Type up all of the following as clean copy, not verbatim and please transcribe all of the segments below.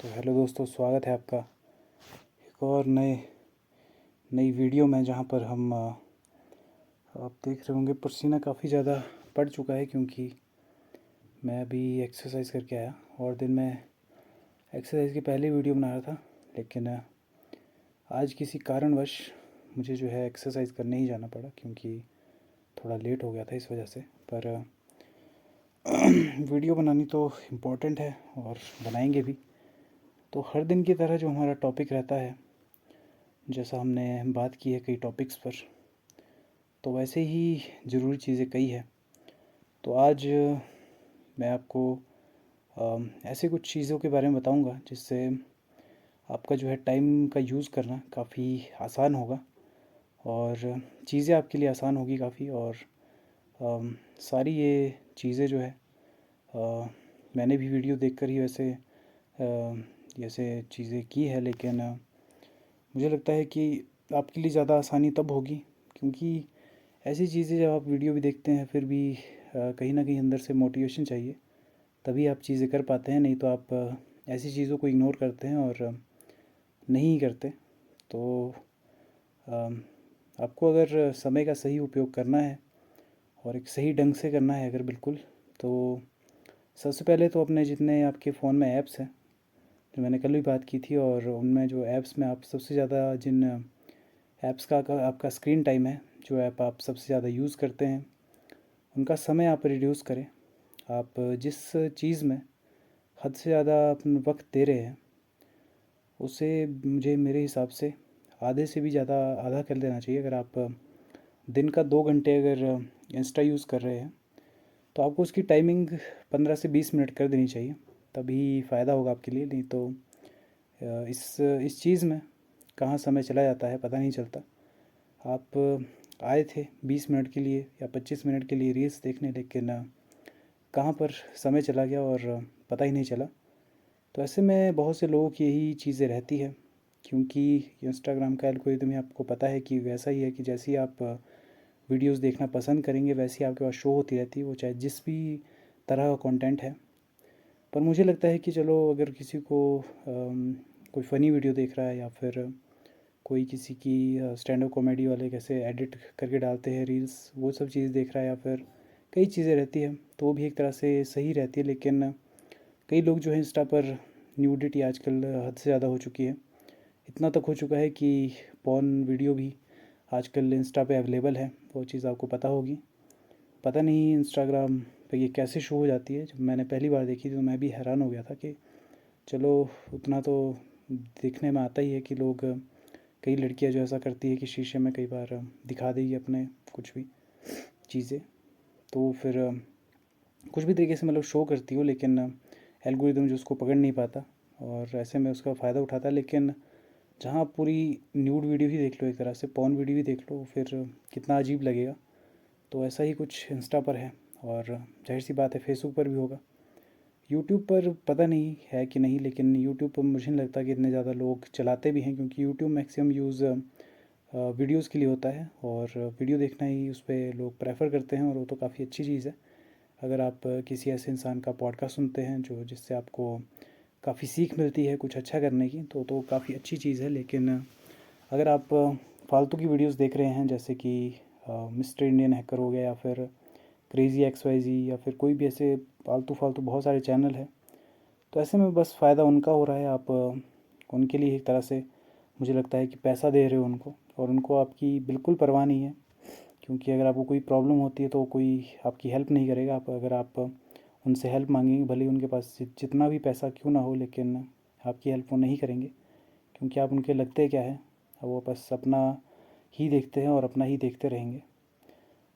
तो हेलो दोस्तों, स्वागत है आपका एक और नई वीडियो में, जहाँ पर हम आप देख रहे होंगे पसीना काफ़ी ज़्यादा पड़ चुका है, क्योंकि मैं अभी एक्सरसाइज करके आया। और दिन में एक्सरसाइज की पहले वीडियो बना रहा था, लेकिन आज किसी कारणवश मुझे जो है एक्सरसाइज करने ही जाना पड़ा, क्योंकि थोड़ा लेट हो गया था इस वजह से। पर वीडियो बनानी तो इम्पोर्टेंट है और बनाएंगे भी। तो हर दिन की तरह जो हमारा टॉपिक रहता है, जैसा हमने बात की है कई टॉपिक्स पर, तो वैसे ही ज़रूरी चीज़ें कई है। तो आज मैं आपको ऐसे कुछ चीज़ों के बारे में बताऊंगा जिससे आपका जो है टाइम का यूज़ करना काफ़ी आसान होगा, और चीज़ें आपके लिए आसान होगी काफ़ी। और सारी ये चीज़ें जो है मैंने भी वीडियो देखकर ही वैसे चीज़ें की है, लेकिन मुझे लगता है कि आपके लिए ज़्यादा आसानी तब होगी, क्योंकि ऐसी चीज़ें जब आप वीडियो भी देखते हैं, फिर भी कहीं ना कहीं अंदर से मोटिवेशन चाहिए, तभी आप चीज़ें कर पाते हैं। नहीं तो आप ऐसी चीज़ों को इग्नोर करते हैं और नहीं करते। तो आपको अगर समय का सही उपयोग करना है और एक सही ढंग से करना है अगर, बिल्कुल, तो सबसे पहले तो अपने जितने आपके फ़ोन में ऐप्स हैं, जो मैंने कल भी बात की थी, और उनमें जो ऐप्स में आप सबसे ज़्यादा जिन ऐप्स का आपका स्क्रीन टाइम है, जो ऐप आप सबसे ज़्यादा यूज़ करते हैं, उनका समय आप रिड्यूस करें। आप जिस चीज़ में हद से ज़्यादा अपना वक्त दे रहे हैं, उसे मुझे मेरे हिसाब से आधे से भी ज़्यादा आधा कर देना चाहिए। अगर आप दिन का 2 घंटे अगर इंस्टा यूज़ कर रहे हैं, तो आपको उसकी टाइमिंग 15 से 20 मिनट कर देनी चाहिए, तभी फ़ायदा होगा आपके लिए। नहीं तो इस चीज़ में कहाँ समय चला जाता है पता नहीं चलता। आप आए थे 20 मिनट के लिए या 25 मिनट के लिए रील्स देखने, लेकिन कहाँ पर समय चला गया और पता ही नहीं चला। तो ऐसे में बहुत से लोगों की यही चीज़ें रहती है, क्योंकि इंस्टाग्राम का एल्गोरिदम ही आपको पता है कि वैसा ही है कि जैसे ही आप वीडियोस देखना पसंद करेंगे, वैसे ही आपके पास शो होती रहती है, वो चाहे जिस भी तरह का कंटेंट है। पर मुझे लगता है कि चलो, अगर किसी को कोई फ़नी वीडियो देख रहा है, या फिर कोई किसी की स्टैंड अप कॉमेडी वाले कैसे एडिट करके डालते हैं रील्स, वो सब चीज़ देख रहा है, या फिर कई चीज़ें रहती है, तो वो भी एक तरह से सही रहती है। लेकिन कई लोग जो है इंस्टा पर न्यूडिटी आजकल हद से ज़्यादा हो चुकी है। इतना तक हो चुका है कि पॉर्न वीडियो भी आजकल इंस्टा पे अवेलेबल है, वो चीज़ आपको पता होगी। पता नहीं इंस्टाग्राम पे ये कैसे शो हो जाती है। जब मैंने पहली बार देखी तो मैं भी हैरान हो गया था कि चलो, उतना तो देखने में आता ही है कि लोग, कई लड़कियां जो ऐसा करती है कि शीशे में कई बार दिखा देगी अपने कुछ भी चीज़ें, तो फिर कुछ भी तरीके से मतलब शो करती हो, लेकिन एल्गोरिदम जो उसको पकड़ नहीं पाता, और ऐसे में उसका फ़ायदा उठाता है। लेकिन जहाँ आप पूरी न्यूड वीडियो ही देख लो, एक तरह से पॉर्न वीडियो भी देख लो, फिर कितना अजीब लगेगा। तो ऐसा ही कुछ इंस्टा पर है, और जाहिर सी बात है फेसबुक पर भी होगा। यूट्यूब पर पता नहीं है कि नहीं, लेकिन यूट्यूब पर मुझे नहीं लगता कि इतने ज़्यादा लोग चलाते भी हैं, क्योंकि यूट्यूब मैक्सिमम यूज़ वीडियोज़ के लिए होता है, और वीडियो देखना ही उस पर लोग प्रेफर करते हैं, और वो तो काफ़ी अच्छी चीज़ है। अगर आप किसी ऐसे इंसान का पॉडकास्ट सुनते हैं जो जिससे आपको काफ़ी सीख मिलती है कुछ अच्छा करने की, तो काफ़ी अच्छी चीज़ है। लेकिन अगर आप फालतू की वीडियोस देख रहे हैं, जैसे कि मिस्टर इंडियन हैकर हो गया, या फिर क्रेज़ी एक्स वाई जी, या फिर कोई भी ऐसे फालतू फालतू बहुत सारे चैनल हैं, तो ऐसे में बस फ़ायदा उनका हो रहा है। आप उनके लिए एक तरह से मुझे लगता है कि पैसा दे रहे हो उनको, और उनको आपकी बिल्कुल परवाह नहीं है, क्योंकि अगर आपको कोई प्रॉब्लम होती है तो कोई आपकी हेल्प नहीं करेगा। आप अगर आप उनसे हेल्प मांगेंगे, भले ही उनके पास जितना भी पैसा क्यों ना हो, लेकिन आपकी हेल्प वो नहीं करेंगे, क्योंकि आप उनके लगते क्या है, वो बस अपना ही देखते हैं और अपना ही देखते रहेंगे।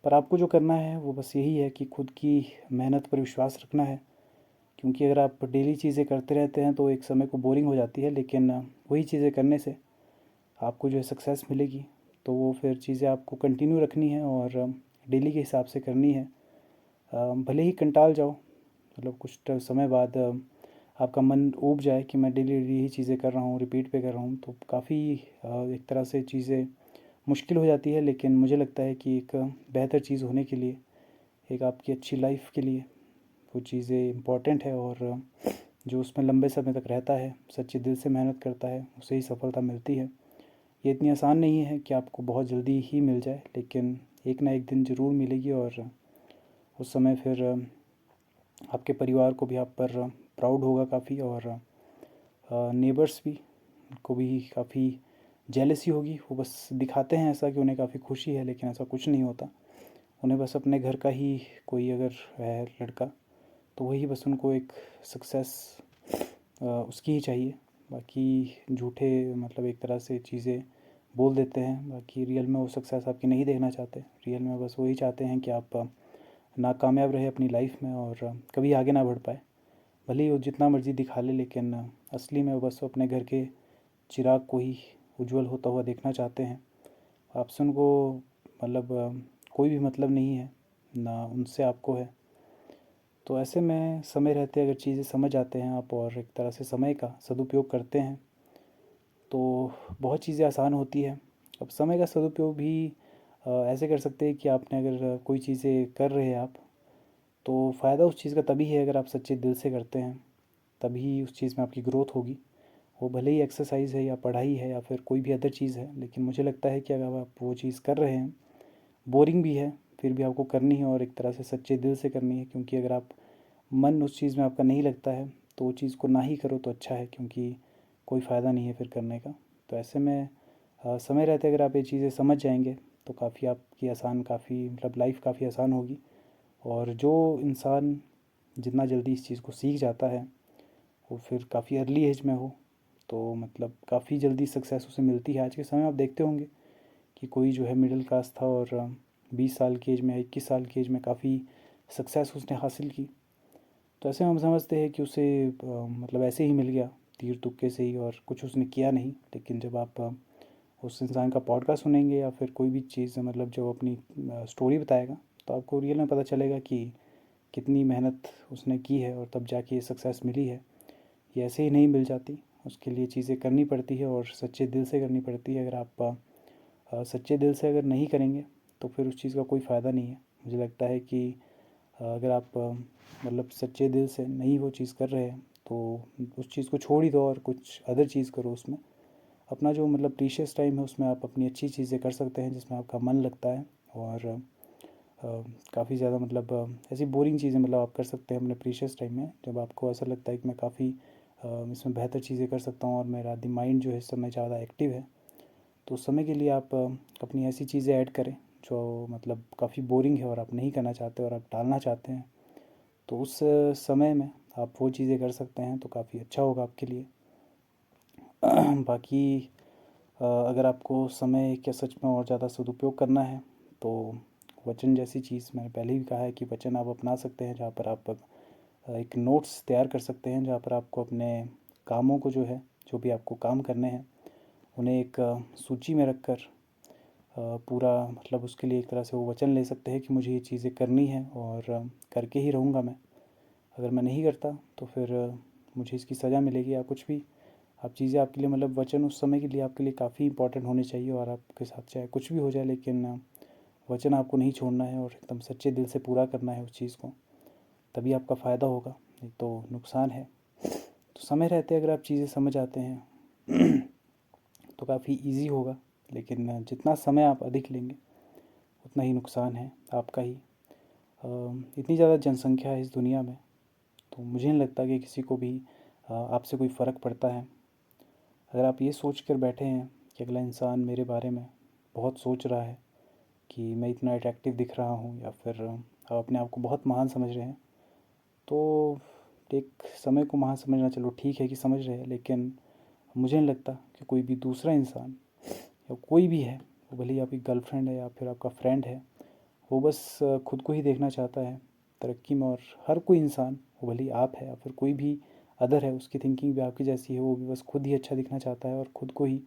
पर आपको जो करना है वो बस यही है कि खुद की मेहनत पर विश्वास रखना है, क्योंकि अगर आप डेली चीज़ें करते रहते हैं तो एक समय को बोरिंग हो जाती है, लेकिन वही चीज़ें करने से आपको जो है सक्सेस मिलेगी। तो वो फिर चीज़ें आपको कंटिन्यू रखनी है और डेली के हिसाब से करनी है। भले ही कंटाल जाओ, मतलब कुछ समय बाद आपका मन ऊब जाए कि मैं डेली डेली यही चीज़ें कर रहा हूँ, रिपीट पे कर रहा हूँ, तो काफ़ी एक तरह से चीज़ें मुश्किल हो जाती है। लेकिन मुझे लगता है कि एक बेहतर चीज़ होने के लिए, एक आपकी अच्छी लाइफ के लिए वो चीज़ें इम्पॉर्टेंट है, और जो उसमें लंबे समय तक रहता है, सच्चे दिल से मेहनत करता है, उसे ही सफलता मिलती है। ये इतनी आसान नहीं है कि आपको बहुत जल्दी ही मिल जाए, लेकिन एक ना एक दिन ज़रूर मिलेगी। और उस समय फिर आपके परिवार को भी आप पर प्राउड होगा काफ़ी, और नेबर्स भी को भी काफ़ी जेलसी होगी। वो बस दिखाते हैं ऐसा कि उन्हें काफ़ी खुशी है, लेकिन ऐसा कुछ नहीं होता। उन्हें बस अपने घर का ही कोई अगर है लड़का, तो वही बस उनको एक सक्सेस उसकी ही चाहिए। बाकी झूठे मतलब एक तरह से चीज़ें बोल देते हैं, बाकी रियल में वो सक्सेस आपकी नहीं देखना चाहते। रियल में बस वही चाहते हैं कि आप नाकामयाब रहे अपनी लाइफ में और कभी आगे ना बढ़ पाए। भले ही वो जितना मर्ज़ी दिखा ले, लेकिन असली में वो बस अपने घर के चिराग को ही उज्जवल होता हुआ देखना चाहते हैं। आपसे उनको मतलब कोई भी मतलब नहीं है, ना उनसे आपको है। तो ऐसे में समय रहते अगर चीज़ें समझ आते हैं आप और एक तरह से समय का सदुपयोग करते हैं, तो बहुत चीज़ें आसान होती है। अब समय का सदुपयोग भी ऐसे कर सकते हैं कि आपने अगर कोई चीज़ें कर रहे हैं आप, तो फ़ायदा उस चीज़ का तभी है अगर आप सच्चे दिल से करते हैं, तभी उस चीज़ में आपकी ग्रोथ होगी। वो भले ही एक्सरसाइज है या पढ़ाई है या फिर कोई भी अदर चीज़ है, लेकिन मुझे लगता है कि अगर आप वो चीज़ कर रहे हैं, बोरिंग भी है, फिर भी आपको करनी है और एक तरह से सच्चे दिल से करनी है। क्योंकि अगर आप मन उस चीज़ में आपका नहीं लगता है, तो वो चीज़ को ना ही करो तो अच्छा है, क्योंकि कोई फ़ायदा नहीं है फिर करने का। तो ऐसे में समय रहते अगर आप ये चीज़ें समझ जाएंगे, तो काफ़ी आपकी आसान, काफ़ी मतलब लाइफ काफ़ी आसान होगी। और जो इंसान जितना जल्दी इस चीज़ को सीख जाता है, वो फिर काफ़ी अर्ली एज में हो, तो मतलब काफ़ी जल्दी सक्सेस उसे मिलती है। आज के समय आप देखते होंगे कि कोई जो है मिडिल क्लास था और 20 साल की एज में, 21 साल की एज में काफ़ी सक्सेस उसने हासिल की। तो ऐसे हम समझते हैं कि उसे मतलब ऐसे ही मिल गया, तीर तुक्के से ही, और कुछ उसने किया नहीं। लेकिन जब आप उस इंसान का पॉडकास्ट सुनेंगे या फिर कोई भी चीज़ मतलब जो अपनी स्टोरी बताएगा, तो आपको रियल में पता चलेगा कि कितनी मेहनत उसने की है और तब जाके ये सक्सेस मिली है। ये ऐसे ही नहीं मिल जाती, उसके लिए चीज़ें करनी पड़ती है और सच्चे दिल से करनी पड़ती है। अगर आप सच्चे दिल से अगर नहीं करेंगे, तो फिर उस चीज़ का कोई फ़ायदा नहीं है। मुझे लगता है कि अगर आप मतलब सच्चे दिल से नहीं वो चीज़ कर रहे हैं, तो उस चीज़ को छोड़ ही दो और कुछ अदर चीज़ करो। उसमें अपना जो मतलब प्रीशियस टाइम है, उसमें आप अपनी अच्छी चीज़ें कर सकते हैं जिसमें आपका मन लगता है। और काफ़ी ज़्यादा मतलब ऐसी बोरिंग चीज़ें मतलब आप कर सकते हैं अपने प्रीशियस टाइम में, जब आपको ऐसा लगता है कि मैं काफ़ी इसमें बेहतर चीज़ें कर सकता हूँ और मेरा माइंड जो है इस समय ज़्यादा एक्टिव है। तो उस समय के लिए आप अपनी ऐसी चीज़ें ऐड करें जो मतलब काफ़ी बोरिंग है और आप नहीं करना चाहते और आप टालना चाहते हैं। तो उस समय में आप वो चीज़ें कर सकते हैं, तो काफ़ी अच्छा होगा आपके लिए। बाकी अगर आपको समय क्या सच में और ज़्यादा सदुपयोग करना है, तो वचन जैसी चीज़ मैंने पहले भी कहा है कि वचन आप अपना सकते हैं, जहाँ पर आप एक नोट्स तैयार कर सकते हैं, जहाँ पर आपको अपने कामों को जो है, जो भी आपको काम करने हैं, उन्हें एक सूची में रख कर पूरा मतलब उसके लिए एक तरह से वो वचन ले सकते हैं कि मुझे ये चीज़ें करनी है और करके ही रहूँगा मैं। अगर मैं नहीं करता तो फिर मुझे इसकी सज़ा मिलेगी या कुछ भी। आप चीज़ें आपके लिए मतलब वचन उस समय के लिए आपके लिए काफ़ी इंपॉर्टेंट होने चाहिए, और आपके साथ चाहे कुछ भी हो जाए, लेकिन वचन आपको नहीं छोड़ना है और एकदम सच्चे दिल से पूरा करना है उस चीज़ को। तभी आपका फ़ायदा होगा, नहीं तो नुकसान है। तो समय रहते अगर आप चीज़ें समझ आते हैं तो काफ़ी ईजी होगा। लेकिन जितना समय आप अधिक लेंगे, उतना ही नुकसान है आपका ही। इतनी ज़्यादा जनसंख्या है इस दुनिया में, तो मुझे नहीं लगता कि किसी को भी आपसे कोई फ़र्क पड़ता है। अगर आप ये सोच कर बैठे हैं कि अगला इंसान मेरे बारे में बहुत सोच रहा है, कि मैं इतना अट्रैक्टिव दिख रहा हूँ, या फिर आप अपने आप को बहुत महान समझ रहे हैं, तो एक समय को महान समझना चलो ठीक है कि समझ रहे हैं, लेकिन मुझे नहीं लगता कि कोई भी दूसरा इंसान या कोई भी है, वो भले ही आपकी गर्लफ्रेंड है या फिर आपका फ्रेंड है, वो बस खुद को ही देखना चाहता है तरक्की में। और हर कोई इंसान, वो भले ही आप है या फिर कोई भी अदर है, उसकी थिंकिंग भी आपकी जैसी है, वो भी बस खुद ही अच्छा दिखना चाहता है और खुद को ही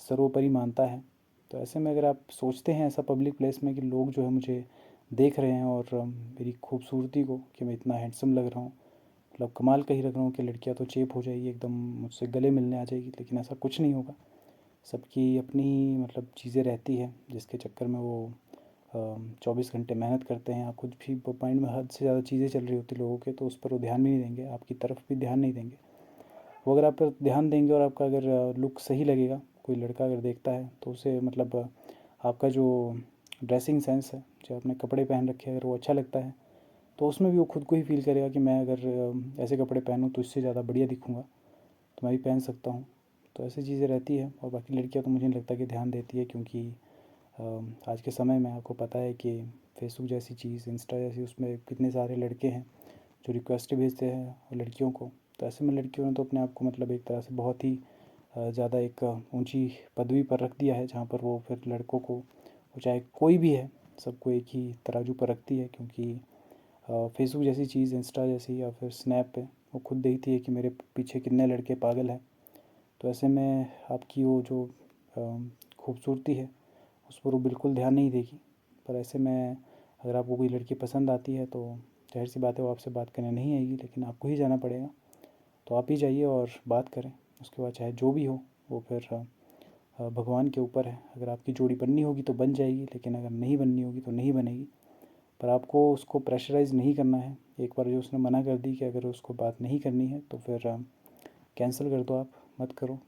सर्वोपरि मानता है। तो ऐसे में अगर आप सोचते हैं ऐसा पब्लिक प्लेस में कि लोग जो है मुझे देख रहे हैं और मेरी खूबसूरती को, कि मैं इतना हैंडसम लग रहा हूँ, मतलब कमाल का ही लग रहा हूँ, कि लड़कियाँ तो चेप हो जाएगी एकदम, मुझसे गले मिलने आ जाएगी, लेकिन ऐसा कुछ नहीं होगा। सबकी अपनी ही मतलब चीज़ें रहती है जिसके चक्कर में वो 24 घंटे मेहनत करते हैं, आप खुद भी माइंड में हद से ज़्यादा चीज़ें चल रही होती लोगों के, तो उस पर वो ध्यान भी नहीं देंगे, आपकी तरफ भी ध्यान नहीं देंगे। वो अगर आप पर ध्यान देंगे और आपका अगर लुक सही लगेगा, कोई लड़का अगर देखता है तो उसे मतलब आपका जो ड्रेसिंग सेंस है, जो आपने कपड़े पहन रखे हैं, अगर वो अच्छा लगता है तो उसमें भी वो खुद को ही फील करेगा कि मैं अगर ऐसे कपड़े पहनूँ तो इससे ज़्यादा बढ़िया दिखूँगा, तो मैं भी पहन सकता हूँ। तो ऐसी चीज़ें रहती है। और बाकी लड़कियाँ तो मुझे नहीं लगता कि ध्यान देती है, क्योंकि आज के समय में आपको पता है कि फेसबुक जैसी चीज़, इंस्टा जैसी, उसमें कितने सारे लड़के हैं जो रिक्वेस्ट भेजते हैं और लड़कियों को। तो ऐसे में लड़कियों ने तो अपने आप को मतलब एक तरह से बहुत ही ज़्यादा एक ऊंची पदवी पर रख दिया है, जहाँ पर वो फिर लड़कों को, वो चाहे कोई भी है, सबको एक ही तराजू पर रखती है। क्योंकि फेसबुक जैसी चीज़, इंस्टा जैसी या फिर स्नैप पे वो खुद देखती है कि मेरे पीछे कितने लड़के पागल हैं। तो ऐसे में आपकी वो जो खूबसूरती है उस पर वो बिल्कुल ध्यान नहीं देगी। पर ऐसे में अगर आपको कोई लड़की पसंद आती है तो ज़ाहिर सी बात है वो आपसे बात करने नहीं आएगी, लेकिन आपको ही जाना पड़ेगा। तो आप ही जाइए और बात करें। उसके बाद चाहे जो भी हो, वो फिर भगवान के ऊपर है। अगर आपकी जोड़ी बननी होगी तो बन जाएगी, लेकिन अगर नहीं बननी होगी तो नहीं बनेगी। पर आपको उसको प्रेशराइज़ नहीं करना है। एक बार जो उसने मना कर दी कि अगर उसको बात नहीं करनी है तो फिर कैंसिल कर दो, आप मत करो।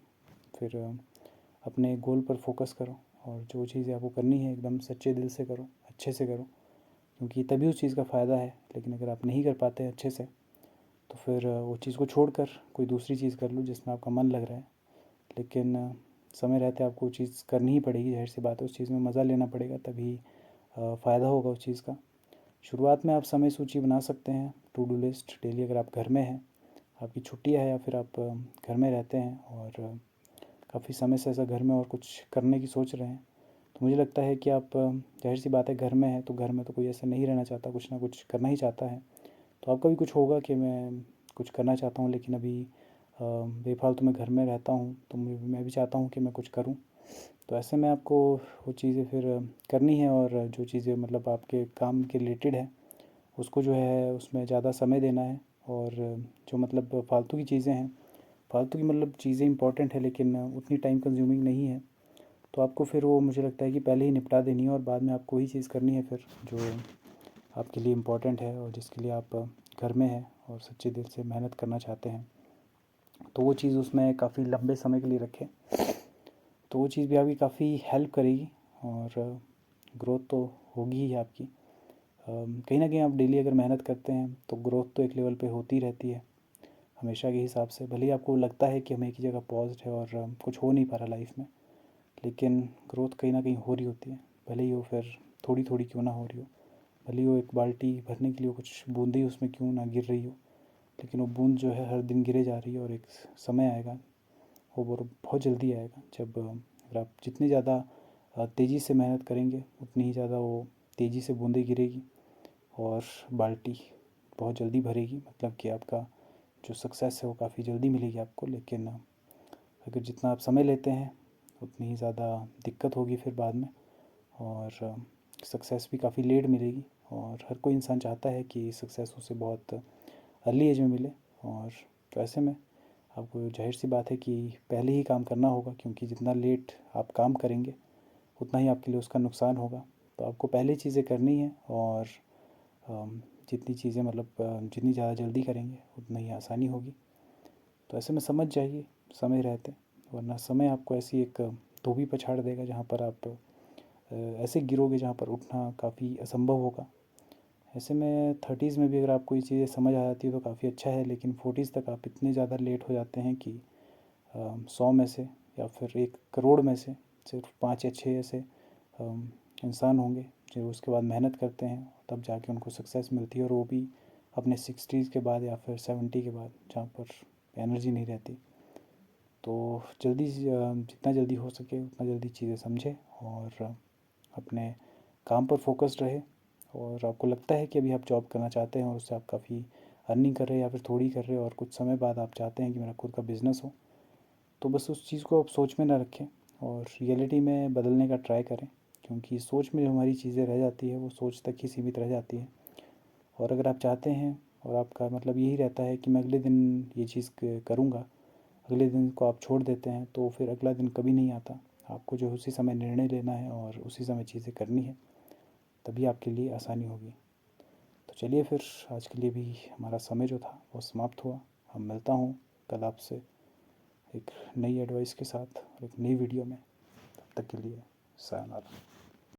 फिर अपने गोल पर फोकस करो, और जो चीज़ें आपको करनी है एकदम सच्चे दिल से करो, अच्छे से करो, क्योंकि तभी उस चीज़ का फ़ायदा है। लेकिन अगर आप नहीं कर पाते हैं अच्छे से, तो फिर वो चीज़ को छोड़कर कोई दूसरी चीज़ कर लो जिसमें आपका मन लग रहा है। लेकिन समय रहते आपको वो चीज़ करनी ही पड़ेगी, ज़ाहिर सी बात है। उस चीज़ में मज़ा लेना पड़ेगा, तभी फ़ायदा होगा उस चीज़ का। शुरुआत में आप समय सूची बना सकते हैं, टू डू लिस्ट डेली। अगर आप घर में हैं, आपकी छुट्टियाँ है, या फिर आप घर में रहते हैं और काफ़ी समय से ऐसा घर में और कुछ करने की सोच रहे हैं, तो मुझे लगता है कि आप, ज़ाहिर सी बात है, घर में है तो घर में तो कोई ऐसा नहीं रहना चाहता, कुछ ना कुछ करना ही चाहता है। तो आपका भी कुछ होगा कि मैं कुछ करना चाहता हूँ, लेकिन अभी बेफालतू में घर में रहता हूँ, तो मैं भी चाहता हूँ कि मैं कुछ करूँ। तो ऐसे में आपको वो चीज़ें फिर करनी है, और जो चीज़ें मतलब आपके काम के रिलेटेड है उसको जो है उसमें ज़्यादा समय देना है। और जो मतलब फालतू की चीज़ें हैं, फालतू की मतलब चीज़ें इंपॉर्टेंट है लेकिन उतनी टाइम कंज्यूमिंग नहीं है, तो आपको फिर वो, मुझे लगता है कि पहले ही निपटा देनी है, और बाद में आपको वही चीज़ करनी है फिर जो आपके लिए इम्पोर्टेंट है और जिसके लिए आप घर में हैं और सच्चे दिल से मेहनत करना चाहते हैं। तो वो चीज़ उसमें काफ़ी लंबे समय के लिए रखें, तो वो चीज़ भी आपकी काफ़ी हेल्प करेगी, और ग्रोथ तो होगी ही आपकी। कहीं ना कहीं आप डेली अगर मेहनत करते हैं तो ग्रोथ तो एक लेवल पे होती रहती है हमेशा के हिसाब से। भले ही आपको लगता है कि हम एक ही जगह पॉज्ड है और कुछ हो नहीं पा रहा लाइफ में, लेकिन ग्रोथ कहीं ना कहीं हो रही होती है। भले ही वो फिर थोड़ी थोड़ी क्यों ना हो रही हो, भले ही वो एक बाल्टी भरने के लिए कुछ बूंदें उसमें क्यों ना गिर रही हो, लेकिन वो बूंद जो है हर दिन गिरे जा रही है, और एक समय आएगा, वो बहुत जल्दी आएगा, जब अगर आप जितनी ज़्यादा तेज़ी से मेहनत करेंगे उतनी ही ज़्यादा वो तेज़ी से बूंदें गिरेगी और बाल्टी बहुत जल्दी भरेगी। मतलब कि आपका जो सक्सेस है वो काफ़ी जल्दी मिलेगी आपको। लेकिन अगर जितना आप समय लेते हैं उतनी ही ज़्यादा दिक्कत होगी फिर बाद में, और सक्सेस भी काफ़ी लेट मिलेगी। और हर कोई इंसान चाहता है कि सक्सेस उसे बहुत अर्ली एज में मिले। और तो ऐसे में आपको, जाहिर सी बात है कि पहले ही काम करना होगा, क्योंकि जितना लेट आप काम करेंगे उतना ही आपके लिए उसका नुकसान होगा। तो आपको पहले चीज़ें करनी है, और जितनी चीज़ें मतलब जितनी ज़्यादा जल्दी करेंगे उतना ही आसानी होगी। तो ऐसे में समझ जाइए समय रहते, वरना समय आपको ऐसी एक धोबी पछाड़ देगा जहाँ पर आप ऐसे गिरोगे जहाँ पर उठना काफ़ी असंभव होगा। ऐसे में 30s में भी अगर आपको ये चीज़ें समझ आ जाती है तो काफ़ी अच्छा है, लेकिन 40s तक आप इतने ज़्यादा लेट हो जाते हैं कि 100 में से या फिर 1 करोड़ में से सिर्फ 5 या 6 ऐसे इंसान होंगे जो उसके बाद मेहनत करते हैं, तब जाके उनको सक्सेस मिलती है, और वो भी अपने 60s के बाद या फिर 70 के बाद, जहाँ पर एनर्जी नहीं रहती। तो जल्दी जितना जल्दी हो सके उतना जल्दी चीज़ें समझें, और अपने काम पर फोकस्ड रहे। और आपको लगता है कि अभी आप जॉब करना चाहते हैं और उससे आप काफ़ी अर्निंग कर रहे हैं या फिर थोड़ी कर रहे हैं, और कुछ समय बाद आप चाहते हैं कि मेरा खुद का बिज़नेस हो, तो बस उस चीज़ को आप सोच में ना रखें और रियलिटी में बदलने का ट्राई करें। क्योंकि सोच में जो हमारी चीज़ें रह जाती है वो सोच तक ही सीमित रह जाती है। और अगर आप चाहते हैं और आपका मतलब यही रहता है कि मैं अगले दिन ये चीज़ करूँगा, अगले दिन को आप छोड़ देते हैं, तो फिर अगला दिन कभी नहीं आता। आपको जो उसी समय निर्णय लेना है और उसी समय चीज़ें करनी है। तभी आपके लिए आसानी होगी। तो चलिए फिर आज के लिए भी हमारा समय जो था वो समाप्त हुआ। हम मिलता हूँ कल आपसे एक नई एडवाइस के साथ और एक नई वीडियो में। तब तक के लिए सायोनारा।